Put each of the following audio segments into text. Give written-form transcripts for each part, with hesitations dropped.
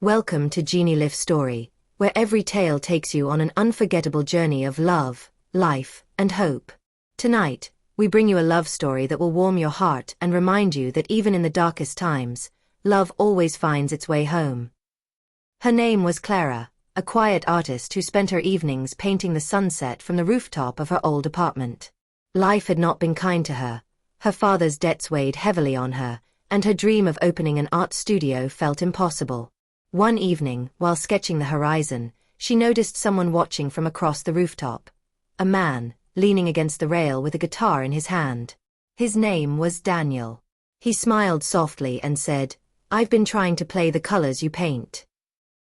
Welcome to Genie Lift Story, where every tale takes you on an unforgettable journey of love, life, and hope. Tonight, we bring you a love story that will warm your heart and remind you that even in the darkest times, love always finds its way home. Her name was Clara, a quiet artist who spent her evenings painting the sunset from the rooftop of her old apartment. Life had not been kind to her. Her father's debts weighed heavily on her, and her dream of opening an art studio felt impossible. One evening, while sketching the horizon, she noticed someone watching from across the rooftop. A man, leaning against the rail with a guitar in his hand. His name was Daniel. He smiled softly and said, "I've been trying to play the colors you paint."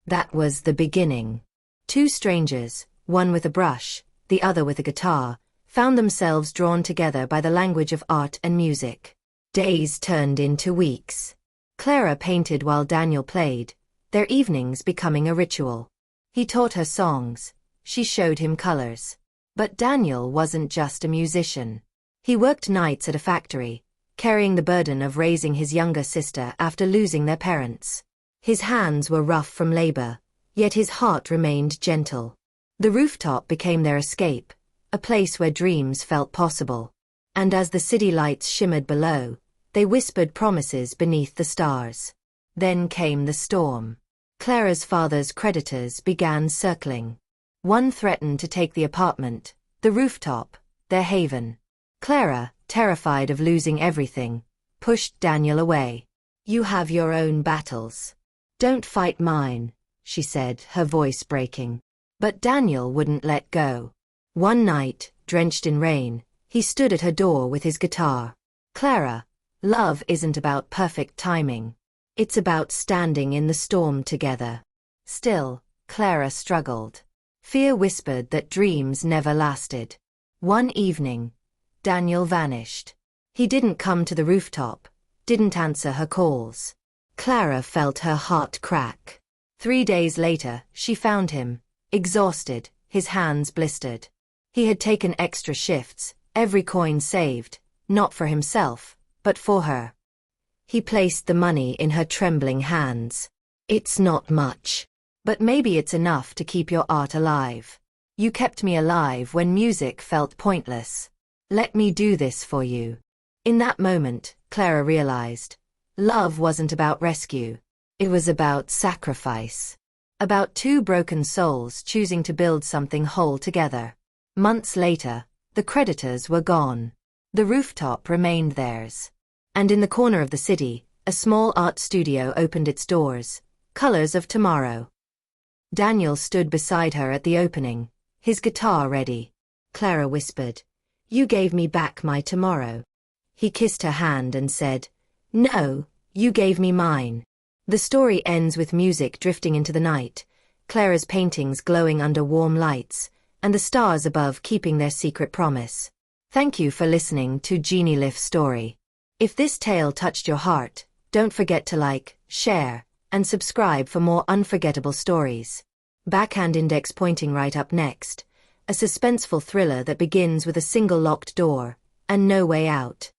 That was the beginning. Two strangers, one with a brush, the other with a guitar, found themselves drawn together by the language of art and music. Days turned into weeks. Clara painted while Daniel played, their evenings becoming a ritual. He taught her songs, she showed him colors. But Daniel wasn't just a musician. He worked nights at a factory, carrying the burden of raising his younger sister after losing their parents. His hands were rough from labor, yet his heart remained gentle. The rooftop became their escape, a place where dreams felt possible. And as the city lights shimmered below, they whispered promises beneath the stars. Then came the storm. Clara's father's creditors began circling. One threatened to take the apartment, the rooftop, their haven. Clara, terrified of losing everything, pushed Daniel away. "You have your own battles. Don't fight mine," she said, her voice breaking. But Daniel wouldn't let go. One night, drenched in rain, he stood at her door with his guitar. "Clara, love isn't about perfect timing. It's about standing in the storm together." Still, Clara struggled. Fear whispered that dreams never lasted. One evening, Daniel vanished. He didn't come to the rooftop, didn't answer her calls. Clara felt her heart crack. 3 days later, she found him, exhausted, his hands blistered. He had taken extra shifts, every coin saved, not for himself, but for her. He placed the money in her trembling hands. "It's not much. But maybe it's enough to keep your art alive. You kept me alive when music felt pointless. Let me do this for you." In that moment, Clara realized, love wasn't about rescue. It was about sacrifice. About two broken souls choosing to build something whole together. Months later, the creditors were gone. The rooftop remained theirs. And in the corner of the city, a small art studio opened its doors, Colors of Tomorrow. Daniel stood beside her at the opening, his guitar ready. Clara whispered, "You gave me back my tomorrow." He kissed her hand and said, "No, you gave me mine." The story ends with music drifting into the night, Clara's paintings glowing under warm lights, and the stars above keeping their secret promise. Thank you for listening to Genie Lift Story. If this tale touched your heart, don't forget to like, share, and subscribe for more unforgettable stories. Backhand Index Pointing right up next, a suspenseful thriller that begins with a single locked door, and no way out.